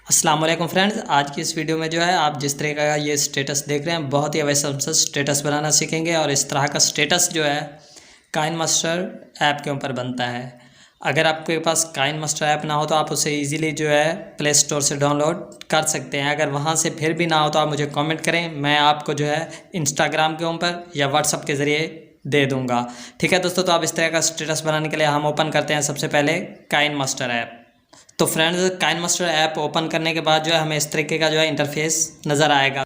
अस्सलाम वालेकुम फ्रेंड्स, आज की इस वीडियो में जो है आप जिस तरह का ये स्टेटस देख रहे हैं बहुत ही अवश्य से स्टेटस बनाना सीखेंगे। और इस तरह का स्टेटस जो है काइन मास्टर ऐप के ऊपर बनता है। अगर आपके पास काइन मास्टर ऐप ना हो तो आप उसे इजीली जो है प्ले स्टोर से डाउनलोड कर सकते हैं। अगर वहां से फिर भी ना हो तो आप मुझे कमेंट करें, मैं आपको जो है इंस्टाग्राम के ऊपर या व्हाट्सअप के ज़रिए दे दूँगा। ठीक है दोस्तों, तो आप इस तरह का स्टेटस बनाने के लिए हम ओपन करते हैं सबसे पहले काइन मास्टर ऐप। तो friends, KineMaster app open करने के बाद जो है हमें इस तरीके का जो है इंटरफेस नज़र आएगा।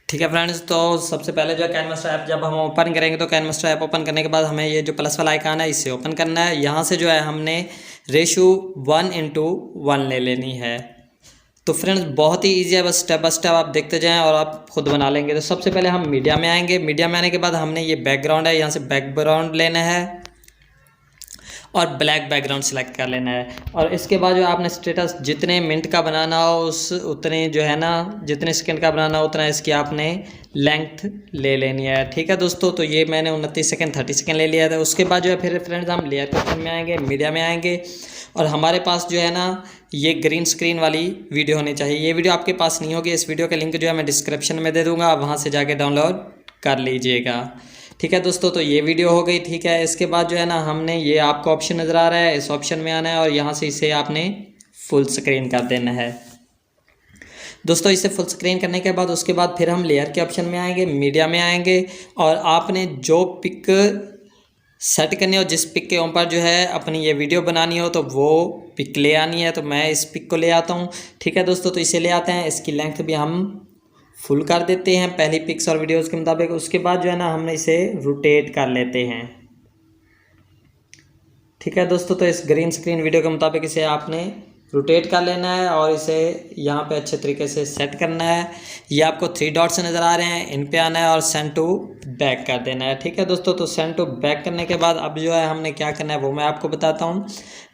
ठीक है फ्रेंड्स, तो सबसे पहले जो है काइन मास्टर ऐप जब हम ओपन करेंगे तो काइन मास्टर ऐप ओपन करने के बाद हमें ये जो प्लस वाला आइकन है इसे ओपन करना है। यहाँ से जो है हमने रेशो 1:1 ले लेनी है। तो फ्रेंड्स बहुत ही ईजी है, बस स्टेप बाय स्टेप आप देखते जाएं और आप खुद बना लेंगे। तो सबसे पहले हम मीडिया में आएंगे। मीडिया में आने के बाद हमने ये बैकग्राउंड है, यहाँ से बैकग्राउंड लेना है और ब्लैक बैकग्राउंड सेलेक्ट कर लेना है। और इसके बाद जो आपने स्टेटस जितने मिनट का बनाना हो उस उतने जो है ना जितने सेकंड का बनाना हो उतना इसकी आपने लेंथ ले लेनी है। ठीक है दोस्तों, तो ये मैंने 29 सेकंड 30 सेकंड ले लिया था। उसके बाद जो है फिर फ्रेंड्स हम लेयर के ऑप्शन में आएंगे, मीडिया में आएंगे और हमारे पास जो है ना ये ग्रीन स्क्रीन वाली वीडियो होनी चाहिए। ये वीडियो आपके पास नहीं होगी, इस वीडियो का लिंक जो है मैं डिस्क्रिप्शन में दे दूँगा, वहाँ से जाके डाउनलोड कर लीजिएगा। ठीक है दोस्तों, तो ये वीडियो हो गई। ठीक है, इसके बाद जो है ना हमने ये आपको ऑप्शन नज़र आ रहा है, इस ऑप्शन में आना है और यहाँ से इसे आपने फुल स्क्रीन कर देना है। दोस्तों इसे फुल स्क्रीन करने के बाद उसके बाद फिर हम लेयर के ऑप्शन में आएंगे, मीडिया में आएंगे और आपने जो पिक सेट करनी हो, जिस पिक के ऊपर जो है अपनी ये वीडियो बनानी हो तो वो पिक ले आनी है। तो मैं इस पिक को ले आता हूँ। ठीक है दोस्तों, तो इसे ले आते हैं। इसकी लेंथ भी हम फुल कर देते हैं पहली पिक्स और वीडियोस के मुताबिक। उसके बाद जो है ना हमने इसे रोटेट कर लेते हैं। ठीक है दोस्तों, तो इस ग्रीन स्क्रीन वीडियो के मुताबिक इसे आपने रोटेट कर लेना है और इसे यहाँ पे अच्छे तरीके से सेट करना है। ये आपको 3 डॉट्स नज़र आ रहे हैं, इन पे आना है और सेंड टू बैक कर देना है। ठीक है दोस्तों, तो सेंड टू बैक करने के बाद अब जो है हमने क्या करना है वो मैं आपको बताता हूँ।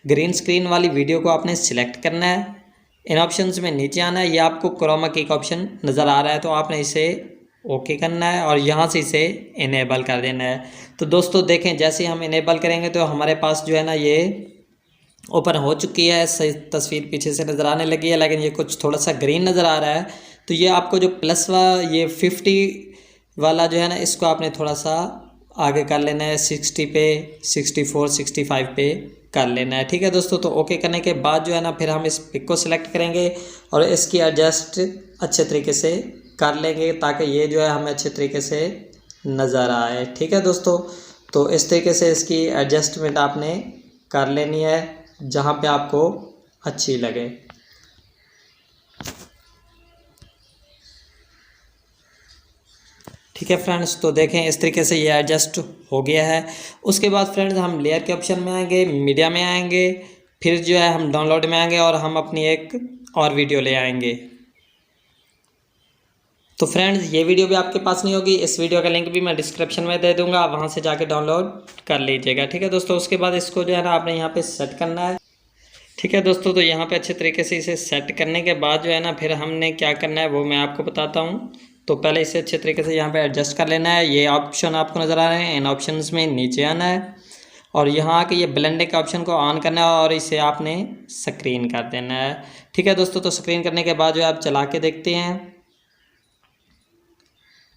ग्रीन स्क्रीन वाली वीडियो को आपने सिलेक्ट करना है, इन ऑप्शंस में नीचे आना है। ये आपको क्रोमा की ऑप्शन नज़र आ रहा है तो आपने इसे ओके करना है और यहाँ से इसे इनेबल कर देना है। तो दोस्तों देखें, जैसे हम इनेबल करेंगे तो हमारे पास जो है ना ये ओपन हो चुकी है। सही तस्वीर पीछे से नज़र आने लगी है, लेकिन ये कुछ थोड़ा सा ग्रीन नज़र आ रहा है। तो ये आपको जो प्लस ये 50 वाला जो है ना इसको आपने थोड़ा सा आगे कर लेना है, 60 पे, 64, 65 पे कर लेना है। ठीक है दोस्तों, तो ओके करने के बाद जो है ना फिर हम इस पिक को सिलेक्ट करेंगे और इसकी एडजस्ट अच्छे तरीके से कर लेंगे ताकि ये जो है हमें अच्छे तरीके से नज़र आए। ठीक है दोस्तों, तो इस तरीके से इसकी एडजस्टमेंट आपने कर लेनी है जहाँ पे आपको अच्छी लगे। ठीक है फ्रेंड्स, तो देखें इस तरीके से ये एडजस्ट हो गया है। उसके बाद फ्रेंड्स हम लेयर के ऑप्शन में आएंगे, मीडिया में आएंगे, फिर जो है हम डाउनलोड में आएंगे और हम अपनी एक और वीडियो ले आएंगे। तो फ्रेंड्स ये वीडियो भी आपके पास नहीं होगी, इस वीडियो का लिंक भी मैं डिस्क्रिप्शन में दे दूंगा, वहाँ से जाके डाउनलोड कर लीजिएगा। ठीक है दोस्तों, उसके बाद इसको जो है ना आपने यहाँ पे सेट करना है। ठीक है दोस्तों, तो यहाँ पे अच्छे तरीके से इसे सेट करने के बाद जो है ना फिर हमने क्या करना है वो मैं आपको बताता हूँ। तो पहले इसे अच्छे तरीके से यहाँ पे एडजस्ट कर लेना है। ये ऑप्शन आपको नज़र आ रहे हैं, इन ऑप्शंस में नीचे आना है और यहाँ आके ये ब्लेंडिंग के ऑप्शन को ऑन करना है और इसे आपने स्क्रीन कर देना है। ठीक है दोस्तों, तो स्क्रीन करने के बाद जो है आप चला के देखते हैं।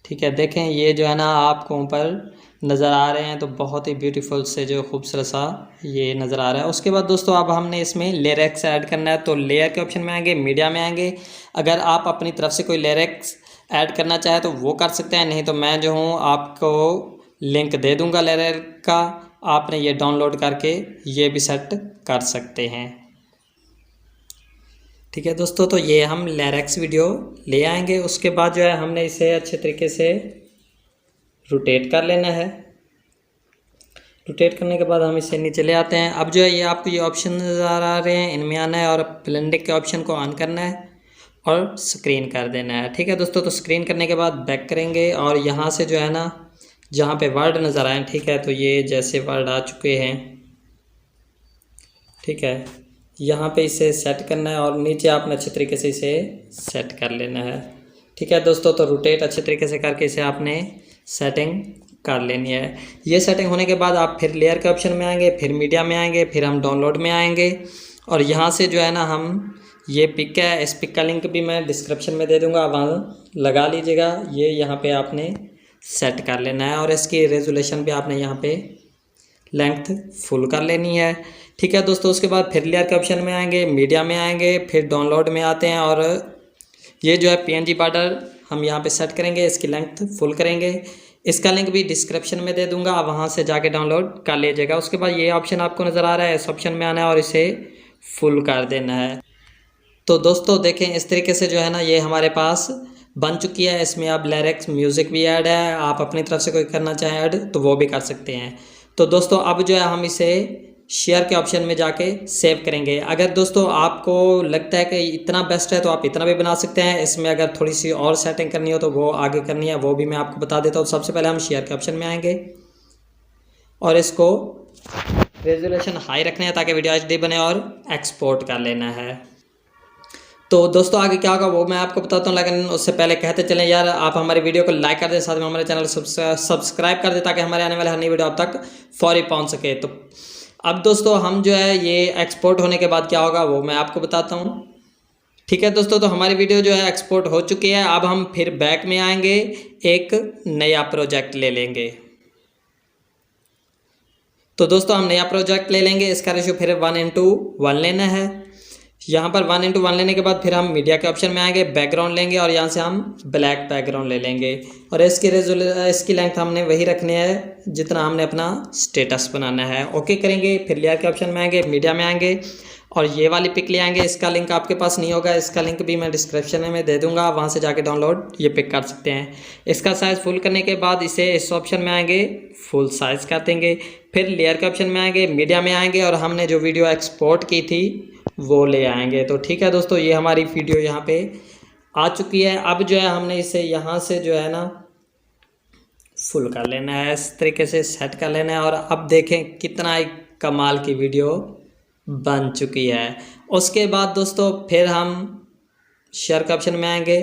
ठीक है, देखें ये जो है ना आपको ऊपर नज़र आ रहे हैं, तो बहुत ही ब्यूटीफुल से जो खूबसूरत सा ये नज़र आ रहा है। उसके बाद दोस्तों अब हमने इसमें लिरिक्स ऐड करना है। तो लेयर के ऑप्शन में आएंगे, मीडिया में आएंगे। अगर आप अपनी तरफ से कोई लिरिक्स ऐड करना चाहे तो वो कर सकते हैं, नहीं तो मैं जो हूँ आपको लिंक दे दूँगा लिरिक का, आपने ये डाउनलोड करके ये भी सेट कर सकते हैं। ठीक है दोस्तों, तो ये हम लिरिक्स वीडियो ले आएंगे। उसके बाद जो है हमने इसे अच्छे तरीके से रोटेट कर लेना है। रोटेट करने के बाद हम इसे नीचे ले आते हैं। अब जो है ये आपको ये ऑप्शन नज़र आ रहे हैं, इनमें आना है और ब्लेंडिंग के ऑप्शन को ऑन करना है और स्क्रीन कर देना है। ठीक है दोस्तों, तो स्क्रीन करने के बाद बैक करेंगे और यहाँ से जो है ना जहाँ पे वर्ड नज़र आए, ठीक है, तो ये जैसे वर्ड आ चुके हैं, ठीक है, यहाँ पे इसे सेट करना है और नीचे आपने अच्छे तरीके से इसे सेट कर लेना है। ठीक है दोस्तों, तो रोटेट अच्छे तरीके से करके इसे आपने सेटिंग कर लेनी है। ये सेटिंग होने के बाद आप फिर लेयर के ऑप्शन में आएंगे, फिर मीडिया में आएंगे, फिर हम डाउनलोड में आएंगे और यहाँ से जो है ना हम ये पिक है, इस पिक का लिंक भी मैं डिस्क्रिप्शन में दे दूंगा, वहाँ लगा लीजिएगा। ये यहाँ पे आपने सेट कर लेना है और इसकी रेजोल्यूशन भी आपने यहाँ पे लेंथ फुल कर लेनी है। ठीक है दोस्तों, उसके बाद फिर लेयर के ऑप्शन में आएंगे, मीडिया में आएंगे, फिर डाउनलोड में आते हैं और ये जो है PNG बॉर्डर हम यहाँ पे सेट करेंगे, इसकी लेंथ फुल करेंगे। इसका लिंक भी डिस्क्रिप्शन में दे दूंगा, वहाँ से जाके डाउनलोड कर लीजिएगा। उसके बाद ये ऑप्शन आपको नज़र आ रहा है, इस ऑप्शन में आना है और इसे फुल कर देना है। तो दोस्तों देखें, इस तरीके से जो है ना ये हमारे पास बन चुकी है। इसमें अब लिरिक्स म्यूज़िक भी ऐड है, आप अपनी तरफ से कोई करना चाहें ऐड तो वो भी कर सकते हैं। तो दोस्तों अब जो है हम इसे शेयर के ऑप्शन में जाके सेव करेंगे। अगर दोस्तों आपको लगता है कि इतना बेस्ट है तो आप इतना भी बना सकते हैं। इसमें अगर थोड़ी सी और सेटिंग करनी हो तो वो आगे करनी है, वो भी मैं आपको बता देता हूँ। सबसे पहले हम शेयर के ऑप्शन में आएंगे और इसको रेजोल्यूशन हाई रखना है ताकि वीडियो HD बने और एक्सपोर्ट कर लेना है। तो दोस्तों आगे क्या होगा वो मैं आपको बताता हूँ, लेकिन उससे पहले कहते चलें यार आप हमारी वीडियो को लाइक कर दें, साथ में हमारे चैनल को सब्सक्राइब कर दें ताकि हमारे आने वाले हर नई वीडियो आप तक फौरी पहुँच सके। तो अब दोस्तों हम जो है ये एक्सपोर्ट होने के बाद क्या होगा वो मैं आपको बताता हूँ। ठीक है दोस्तों, तो हमारी वीडियो जो है एक्सपोर्ट हो चुकी है। अब हम फिर बैक में आएंगे, एक नया प्रोजेक्ट ले लेंगे। तो दोस्तों हम नया प्रोजेक्ट ले लेंगे, इसका रेशियो फिर 1:1 लेना है। यहाँ पर 1:1 लेने के बाद फिर हम मीडिया के ऑप्शन में आएंगे, बैकग्राउंड लेंगे और यहाँ से हम ब्लैक बैकग्राउंड ले लेंगे और इसकी लेंथ हमने वही रखनी है जितना हमने अपना स्टेटस बनाना है। ओके करेंगे, फिर लेयर के ऑप्शन में आएंगे, मीडिया में आएंगे और ये वाली पिक ले आएंगे। इसका लिंक आपके पास नहीं होगा, इसका लिंक भी मैं डिस्क्रिप्शन में दे दूंगा, वहाँ से जाके डाउनलोड ये पिक कर सकते हैं। इसका साइज़ फुल करने के बाद इसे इस ऑप्शन में आएंगे, फुल साइज़ कर देंगे। फिर लेयर के ऑप्शन में आएंगे, मीडिया में आएंगे और हमने जो वीडियो एक्सपोर्ट की थी वो ले आएंगे। तो ठीक है दोस्तों, ये हमारी वीडियो यहाँ पे आ चुकी है। अब जो है हमने इसे यहाँ से जो है ना फुल कर लेना है, इस तरीके से सेट कर लेना है और अब देखें कितना एक कमाल की वीडियो बन चुकी है। उसके बाद दोस्तों फिर हम शेयर के ऑप्शन में आएंगे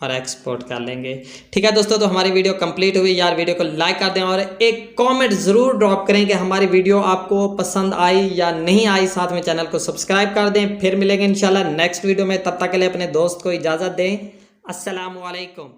और एक्सपोर्ट कर लेंगे। ठीक है दोस्तों, तो हमारी वीडियो कंप्लीट हुई। यार वीडियो को लाइक कर दें और एक कमेंट ज़रूर ड्रॉप करें कि हमारी वीडियो आपको पसंद आई या नहीं आई। साथ में चैनल को सब्सक्राइब कर दें। फिर मिलेंगे इंशाल्लाह नेक्स्ट वीडियो में, तब तक के लिए अपने दोस्त को इजाज़त दें। अस्सलामु अलैकुम।